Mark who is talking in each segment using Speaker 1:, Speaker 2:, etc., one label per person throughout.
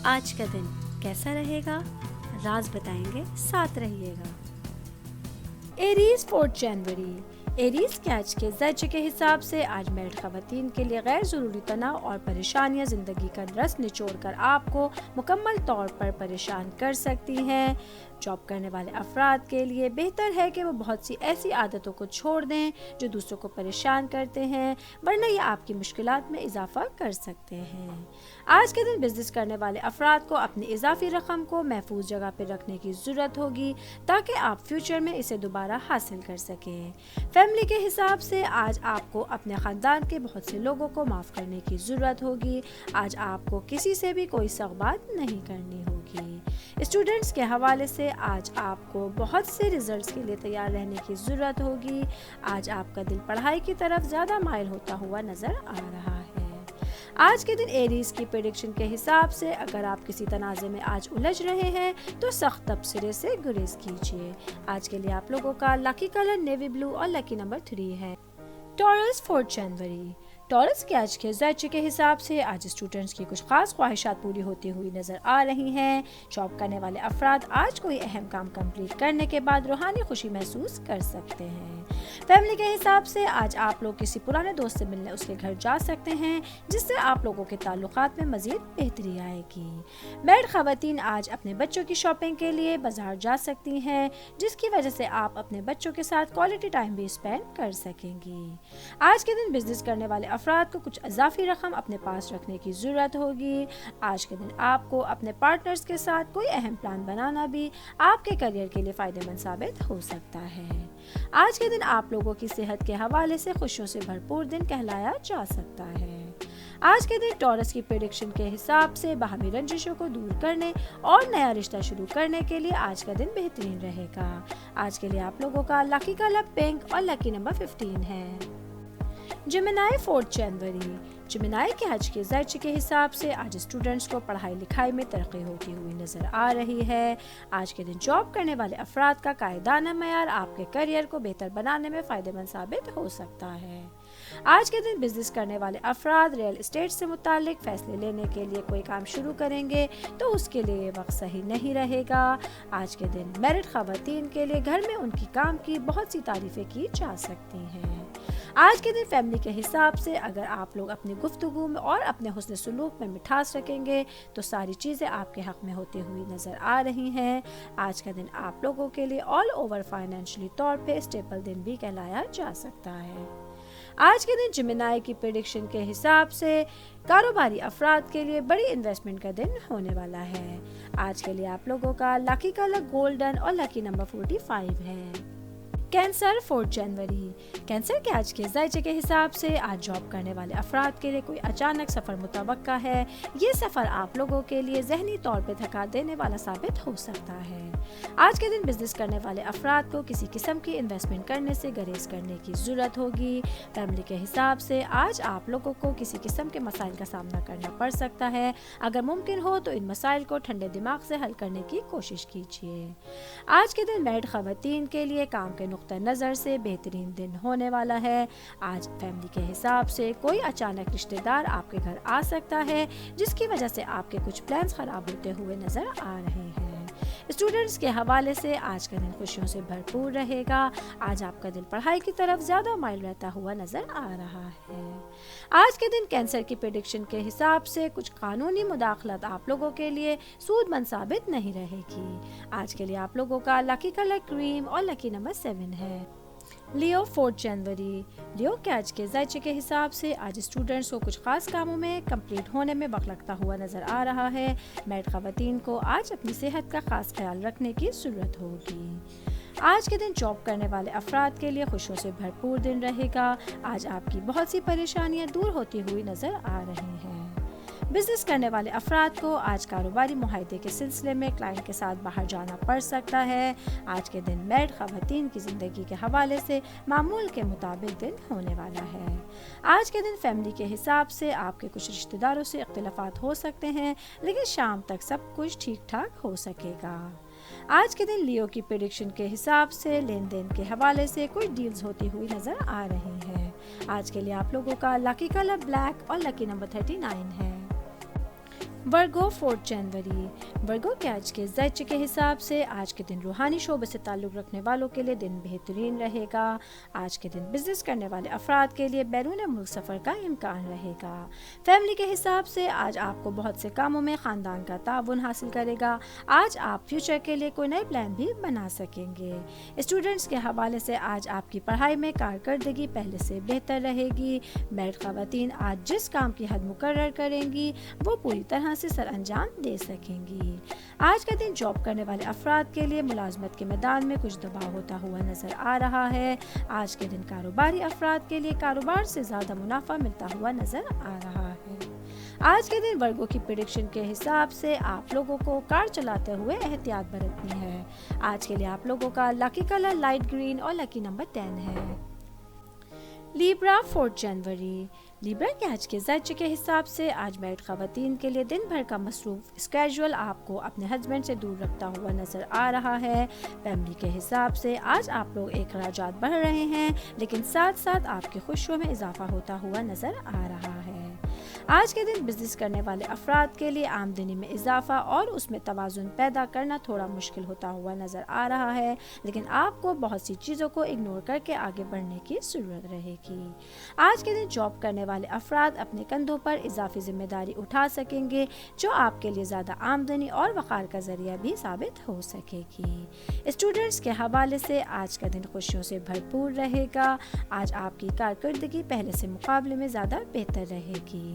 Speaker 1: آج کا دن کیسا رہے گا؟ راز بتائیں گے، ساتھ رہیے گا۔ ایریز 4 جنوری۔ ایریز کے آج کے زیچے کے حساب سے آج میرڈ خواتین کے لیے غیر ضروری تناؤ اور پریشانیاں زندگی کا رس نچوڑ کر آپ کو مکمل طور پر پریشان کر سکتی ہیں۔ جاب کرنے والے افراد کے لیے بہتر ہے کہ وہ بہت سی ایسی عادتوں کو چھوڑ دیں جو دوسروں کو پریشان کرتے ہیں، ورنہ یہ آپ کی مشکلات میں اضافہ کر سکتے ہیں۔ آج کے دن بزنس کرنے والے افراد کو اپنی اضافی رقم کو محفوظ جگہ پہ رکھنے کی ضرورت ہوگی تاکہ آپ فیوچر میں اسے دوبارہ حاصل کر سکیں۔ فیملی کے حساب سے آج آپ کو اپنے خاندان کے بہت سے لوگوں کو معاف کرنے کی ضرورت ہوگی۔ آج آپ کو کسی سے بھی کوئی سخت بات نہیں کرنی ہوگی۔ اسٹوڈنٹس کے حوالے سے آج آپ کو بہت سے ریزلٹس کے لیے تیار رہنے کی ضرورت ہوگی۔ آج آپ کا دل پڑھائی کی طرف زیادہ مائل ہوتا ہوا نظر آ رہا ہے۔ آج کے دن ایریز کی پریڈکشن کے حساب سے اگر آپ کسی تنازع میں آج الجھ رہے ہیں تو سخت تبصرے سے گریز کیجیے۔ آج کے لیے آپ لوگوں کا لکی کلر نیوی بلو اور لکی نمبر 3 ہے۔ ٹورس 4 جنوری۔ ٹورس کے آج کے زیچے کے حساب سے آج اسٹوڈنٹس کی کچھ خاص خواہشات پوری ہوتی ہوئی نظر آ رہی ہیں۔ جاب کرنے والے افراد آج کوئی اہم کام کمپلیٹ کرنے کے بعد روحانی خوشی محسوس کر سکتے ہیں۔ فیملی کے حساب سے آج آپ لوگ کسی پرانے دوست سے ملنے اس کے گھر جا سکتے ہیں جس سے آپ لوگوں کے تعلقات میں مزید بہتری آئے گی۔ میرڈ خواتین آج اپنے بچوں کی شاپنگ کے لیے بازار جا سکتی ہیں جس کی وجہ سے آپ اپنے بچوں کے ساتھ کوالٹی ٹائم بھی اسپینڈ کر سکیں گی۔ آج کے دن بزنس کرنے والے افراد کو کچھ اضافی رقم اپنے پاس رکھنے کی ضرورت ہوگی۔ آج کے دن آپ کو اپنے پارٹنرز کے ساتھ کوئی اہم پلان بنانا بھی آپ کے کیریئر کے لیے فائدہ مند ثابت ہو سکتا ہے۔ آج کے دن آپ لوگوں کی صحت کے حوالے سے خوشیوں سے بھرپور دن کہلایا جا سکتا ہے۔ آج کے دن ٹورس کی پریڈکشن کے حساب سے باہمی رنجشوں کو دور کرنے اور نیا رشتہ شروع کرنے کے لیے آج کا دن بہترین رہے گا۔ آج کے لیے آپ لوگوں کا لکی کلر پنک اور لکی نمبر 15 ہے۔ جیمنائی 4 جنوری۔ جیمنائی کے آج کے زیچے کے حساب سے آج اسٹوڈنٹس کو پڑھائی لکھائی میں ترقی ہوتی ہوئی نظر آ رہی ہے۔ آج کے دن جاب کرنے والے افراد کا قائدانہ معیار آپ کے کیریئر کو بہتر بنانے میں فائدہ مند ثابت ہو سکتا ہے۔ آج کے دن بزنس کرنے والے افراد ریئل اسٹیٹ سے متعلق فیصلے لینے کے لیے کوئی کام شروع کریں گے تو اس کے لیے یہ وقت صحیح نہیں رہے گا۔ آج کے دن میرڈ خواتین کے لیے گھر میں ان کی کام کی بہت سی تعریفیں کی جا سکتی ہیں۔ آج کے دن فیملی کے حساب سے اگر آپ لوگ اپنی گفتگو میں اور اپنے حسن سلوک میں مٹھاس رکھیں گے تو ساری چیزیں آپ کے حق میں ہوتی ہوئی نظر آ رہی ہیں۔ آج کا دن آپ لوگوں کے لیے آل اوور فائنینشلی طور پہ اسٹیبل دن بھی کہلایا جا سکتا ہے۔ آج کے دن جیمنائی کی پریڈکشن کے حساب سے کاروباری افراد کے لیے بڑی انویسٹمنٹ کا دن ہونے والا ہے۔ آج کے لیے آپ لوگوں کا لکی کلر گولڈن اور لکی نمبر 45 ہے۔ کینسر 4 جنوری۔ کینسر کے آج کے زیچے کے حساب سے آج جاب کرنے والے افراد کے لیے کوئی اچانک سفر متوقع ہے۔ یہ سفر آپ لوگوں کے لیے ذہنی طور پہ تھکا دینے والا ثابت ہو سکتا ہے۔ آج کے دن بزنس کرنے والے افراد کو کسی قسم کی انویسٹمنٹ کرنے سے گریز کرنے کی ضرورت ہوگی۔ فیملی کے حساب سے آج آپ لوگوں کو کسی قسم کے مسائل کا سامنا کرنا پڑ سکتا ہے۔ اگر ممکن ہو تو ان مسائل کو ٹھنڈے دماغ سے حل کرنے کی کوشش کیجیے۔ آج کے دن میرڈ خواتین کے لیے کام کے نقطہ نظر سے بہترین دن ہونے والا ہے۔ آج فیملی کے حساب سے کوئی اچانک رشتہ دار آپ کے گھر آ سکتا ہے جس کی وجہ سے آپ کے کچھ پلانز خراب ہوتے ہوئے نظر آ رہے ہیں۔ اسٹوڈنٹس کے حوالے سے آج کا دن خوشیوں سے بھرپور رہے گا۔ آج آپ کا دل پڑھائی کی طرف زیادہ مائل رہتا ہوا نظر آ رہا ہے۔ آج کے دن کینسر کی پریڈکشن کے حساب سے کچھ قانونی مداخلت آپ لوگوں کے لیے سود مند ثابت نہیں رہے گی۔ آج کے لیے آپ لوگوں کا لکی کلر کریم اور لکی نمبر 7 ہے۔ لیو 4 جنوری۔ لیو کے آج کے زیچے کے حساب سے آج اسٹوڈنٹس کو کچھ خاص کاموں میں کمپلیٹ ہونے میں وقت لگتا ہوا نظر آ رہا ہے۔ میرڈ خواتین کو آج اپنی صحت کا خاص خیال رکھنے کی ضرورت ہوگی۔ آج کے دن جاب کرنے والے افراد کے لیے خوشیوں سے بھرپور دن رہے گا۔ آج آپ کی بہت سی پریشانیاں دور ہوتی ہوئی نظر آ رہی ہیں۔ بزنس کرنے والے افراد کو آج کاروباری معاہدے کے سلسلے میں کلائنٹ کے ساتھ باہر جانا پڑ سکتا ہے۔ آج کے دن میرڈ خواتین کی زندگی کے حوالے سے معمول کے مطابق دن ہونے والا ہے۔ آج کے دن فیملی کے حساب سے آپ کے کچھ رشتہ داروں سے اختلافات ہو سکتے ہیں لیکن شام تک سب کچھ ٹھیک ٹھاک ہو سکے گا۔ آج کے دن لیو کی پریڈکشن کے حساب سے لین دین کے حوالے سے کچھ ڈیلز ہوتی ہوئی نظر آ رہی ہیں۔ آج کے لیے آپ لوگوں کا لکی کلر بلیک اور لکی نمبر 39 ہے۔ वर्गो 4 जनवरी। वर्गो के आज के ज़ायचे के हिसाब से आज के दिन रूहानी शोबे से ताल्लुक़ रखने वालों के लिए दिन बेहतरीन रहेगा। आज के दिन बिजनेस करने वाले अफराद के लिए बैरून मुल्क सफ़र का इम्कान रहेगा। फैमिली के हिसाब से आज आपको बहुत से कामों में ख़ानदान का ताउन हासिल करेगा। आज आप फ्यूचर के लिए कोई नए प्लान भी बना सकेंगे। स्टूडेंट्स के हवाले से आज आपकी पढ़ाई में कारकर्दगी पहले से बेहतर रहेगी। मैरिड ख़वातीन आज जिस काम की हद मुकर्रर करेंगी वो पूरी तरह से सर अंजाम दे सकेंगी। आज का दिन जॉब करने वाले अफराद के लिए मुलाजमत के मैदान में कुछ दबाव होता हुआ नजर आ रहा है। आज के दिन कारोबारी अफराद के लिए कारोबार से ज़्यादा मुनाफा मिलता हुआ नजर आ रहा है। आज के दिन वर्गों की प्रेडिक्शन के हिसाब से आप लोगों को कार चलाते हुए एहतियात बरतनी है। आज के लिए आप लोगों का लकी कलर लाइट ग्रीन और लकी नंबर 10 है। लिब्रा 4 जनवरी। लिब्रा के आज के ज़ायचे के हिसाब से आज मैरिड ख़वातीन के लिए दिन भर का मसरूफ स्केड्यूल आपको अपने हस्बैंड से दूर रखता हुआ नज़र आ रहा है। फैमिली के हिसाब से आज आप लोग अखराजात बढ़ रहे हैं, लेकिन साथ साथ आपकी खुशियों में इजाफा होता हुआ नज़र आ रहा है। आज के दिन बिजनेस करने वाले अफराद के लिए आमदनी में इजाफा और उसमें तवाज़ुन पैदा करना थोड़ा मुश्किल होता हुआ नज़र आ रहा है, लेकिन आपको बहुत सी चीज़ों को इग्नोर करके आगे बढ़ने की ज़रूरत रहेगी। आज के दिन जॉब करने वाले अफराद अपने कंधों पर इजाफी जिम्मेदारी उठा सकेंगे, जो आपके लिए ज़्यादा आमदनी और वक़ार का ज़रिया भी साबित हो सकेगी। स्टूडेंट्स के हवाले से आज का दिन खुशियों से भरपूर रहेगा। आज आपकी कारकर्दगी पहले से मुकाबले में ज़्यादा बेहतर रहेगी।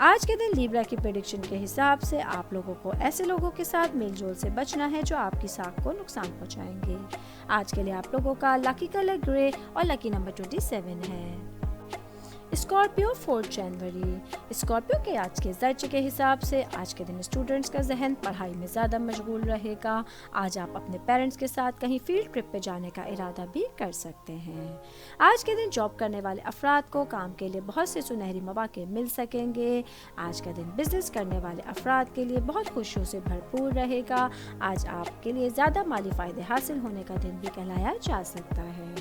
Speaker 1: आज के दिन लिब्रा की प्रेडिक्शन के हिसाब से आप लोगों को ऐसे लोगों के साथ मेलजोल से बचना है जो आपकी साख को नुकसान पहुंचाएंगे। आज के लिए आप लोगों का लकी कलर ग्रे और लकी नंबर 27 है। स्कॉर्पियो 4 जनवरी। स्कॉर्पियो के आज के ज़ायचे के हिसाब से आज के दिन स्टूडेंट्स का जहन पढ़ाई में ज़्यादा मशगूल रहेगा। आज आप अपने पेरेंट्स के साथ कहीं फील्ड ट्रिप पे जाने का इरादा भी कर सकते हैं। आज के दिन जॉब करने वाले अफराद को काम के लिए बहुत से सुनहरी मौके मिल सकेंगे। आज का दिन बिजनेस करने वाले अफराद के लिए बहुत खुशियों से भरपूर रहेगा। आज आपके लिए ज़्यादा माली फ़ायदे हासिल होने का दिन भी कहलाया जा सकता है।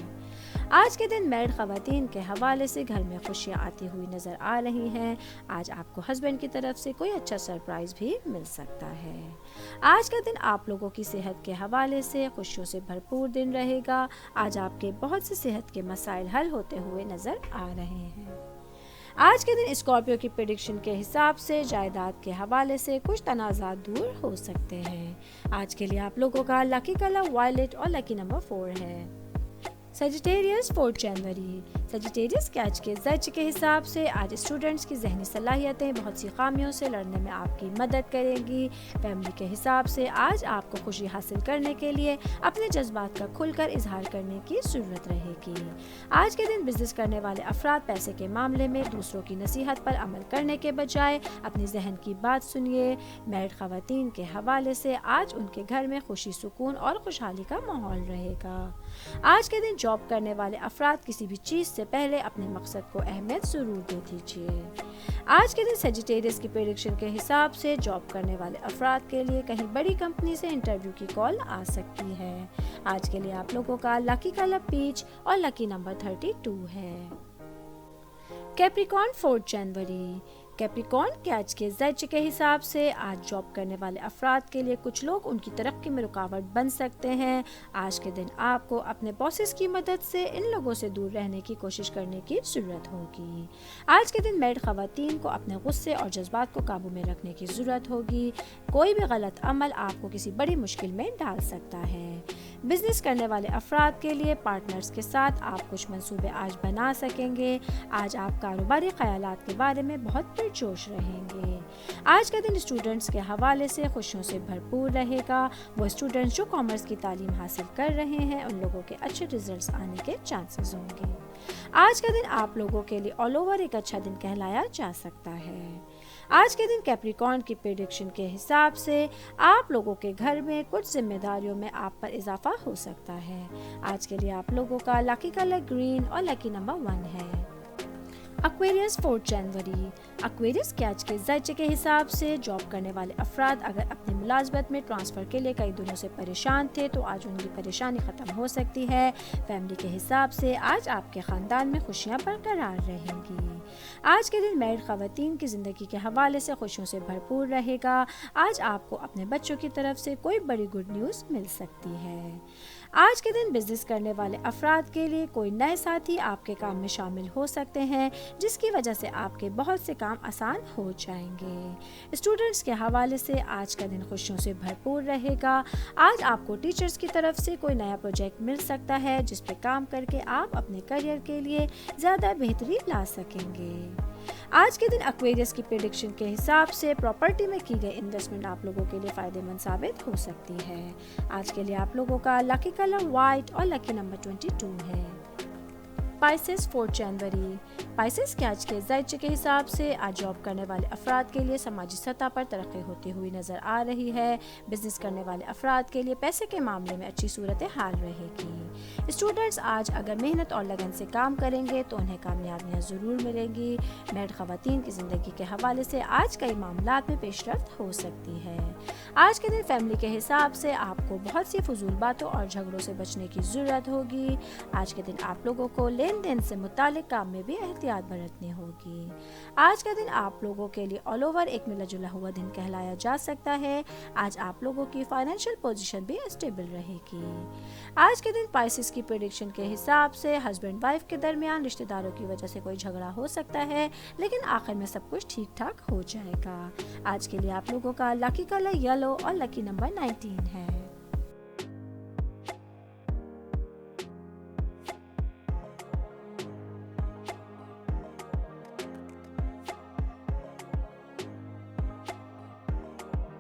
Speaker 1: आज के दिन मैरिड ख़वातीन के हवाले से घर में खुशियाँ आती हुई नज़र आ रही हैं। आज आपको हस्बैंड की तरफ से कोई अच्छा सरप्राइज़ भी मिल सकता है। आज का दिन आप लोगों की सेहत के हवाले से खुशियों से भरपूर दिन रहेगा। आज आपके बहुत से सेहत के मसाइल हल होते हुए नज़र आ रहे हैं। आज के दिन स्कॉर्पियो की प्रेडिक्शन के हिसाब से जायदाद के हवाले से कुछ तनाज़ात दूर हो सकते हैं। आज के लिए आप लोगों का लकी कलर वायलेट और लकी नंबर 4 है। सजिटेरियस 4 जनवरी। सजिटेरियस के आज के ज़ायचे के हिसाब से आज स्टूडेंट्स की ज़हनी सलाहियतें बहुत सी खामियों से लड़ने में आपकी मदद करेंगी। फैमिली के हिसाब से आज आपको खुशी हासिल करने के लिए अपने जज्बात का खुलकर इजहार करने की ज़रूरत रहेगी। आज के दिन बिजनेस करने वाले अफराद पैसे के मामले में दूसरों की नसीहत पर अमल करने के बजाय अपने जहन की बात सुनिए। मैरिड ख़वातीन के हवाले से आज उनके घर में खुशी, सुकून और खुशहाली का माहौल रहेगा। आज के दिन जॉब करने वाले अफराद किसी भी चीज़ से पहले अपने मकसद को अहमियत ज़रूर दे दीजिए। आज के दिन सजिटेरियस की प्रेडिक्शन के हिसाब से जॉब करने वाले अफराद के लिए कहीं बड़ी कंपनी से इंटरव्यू की कॉल आ सकती है। आज के लिए आप लोगों का लकी कलर पीच और लकी नंबर 32 है। कैप्रिकॉर्न 4 जनवरी। कैप्रिकॉर्न के आज के ज़ायचे के हिसाब से आज जॉब करने वाले अफराद के लिए कुछ लोग उनकी तरक्की में रुकावट बन सकते हैं। आज के दिन आपको अपने बॉसेस की मदद से इन लोगों से दूर रहने की कोशिश करने की ज़रूरत होगी। आज के दिन मैरिड ख़वातीन को अपने गुस्से और जज्बात को काबू में रखने की ज़रूरत होगी। कोई भी गलत अमल आपको किसी बड़ी मुश्किल में डाल सकता है। बिजनेस करने वाले अफराद के लिए पार्टनर्स के साथ आप कुछ मंसूबे आज बना सकेंगे। आज आप कारोबारी ख्यालात के बारे में बहुत जोश रहेंगे। आज का दिन स्टूडेंट्स के हवाले से खुशियों से भरपूर रहेगा। वो स्टूडेंट्स जो कॉमर्स की तालीम हासिल कर रहे हैं उन लोगों के अच्छे रिजल्ट्स आने के चांसेस होंगे। आज का दिन आप लोगों के लिए ऑल ओवर एक अच्छा दिन कहलाया जा सकता है। आज के दिन कैप्रिकॉर्न की प्रेडिक्शन के हिसाब से आप लोगों के घर में कुछ जिम्मेदारियों में आप पर इजाफा हो सकता है। आज के लिए आप लोगों का लकी कलर ग्रीन और लकी नंबर 1 है। एक्वेरियस 4 जनवरी। एक्वेरियस कैच के ज़ायचे के हिसाब से जॉब करने वाले अफराद अगर अपनी मुलाजमत में ट्रांसफ़र के लिए कई दिनों से परेशान थे तो आज उनकी परेशानी ख़त्म हो सकती है। फैमिली के हिसाब से आज आपके ख़ानदान में खुशियाँ बरकरार रहेंगी। आज के दिन मैरिड ख़वातीन की ज़िंदगी के हवाले से खुशियों से भरपूर रहेगा। आज आपको अपने बच्चों की तरफ से कोई बड़ी गुड न्यूज़ मिल सकती है। आज के दिन बिजनेस करने वाले अफराद के लिए कोई नए साथी आपके काम में शामिल हो सकते हैं, जिसकी वजह से आपके बहुत से काम आसान हो जाएंगे। स्टूडेंट्स के हवाले से आज का दिन खुशियों से भरपूर रहेगा। आज आपको टीचर्स की तरफ से कोई नया प्रोजेक्ट मिल सकता है, जिस पे काम करके आप अपने करियर के लिए ज़्यादा बेहतरी ला सकेंगे। आज के दिन एक्वेरियस की प्रेडिक्शन के हिसाब से प्रॉपर्टी में की गई इन्वेस्टमेंट आप लोगों के लिए फ़ायदेमंद साबित हो सकती है। आज के लिए आप लोगों का लकी कलर वाइट और लकी नंबर 22 है। पाइसेस 4 जनवरी। पाइसेस कैच के ज़ायचे के हिसाब से आज जॉब करने वाले अफराद के लिए समाजी सतह पर तरक्की होती हुई नज़र आ रही है। बिजनेस करने वाले अफराद के लिए पैसे के मामले में अच्छी सूरत हाल रहेगी। स्टूडेंट्स आज अगर मेहनत और लगन से काम करेंगे तो उन्हें कामयाबियाँ ज़रूर मिलेंगी। मैरिड ख़वातीन की ज़िंदगी के हवाले से आज कई मामलात में पेशरफ्त हो सकती है। आज के दिन फैमिली के हिसाब से आपको बहुत सी फजूल बातों और झगड़ों से बचने की ज़रूरत होगी। आज के दिन आप लोगों को लेन देन से मुतालिक काम में भी एहतियात बरतनी होगी। आज का दिन आप लोगों के लिए ऑल ओवर एक मिला जुला हुआ दिन कहलाया जा सकता है। आज आप लोगों की फाइनेंशियल पोजीशन भी स्टेबल रहेगी। आज के दिन पाइसेस की प्रेडिक्शन के हिसाब से हस्बैंड वाइफ के दरमियान रिश्तेदारों की वजह से कोई झगड़ा हो सकता है, लेकिन आखिर में सब कुछ ठीक ठाक हो जाएगा। आज के लिए आप लोगों का लकी कलर येलो और लकी नंबर 19 है।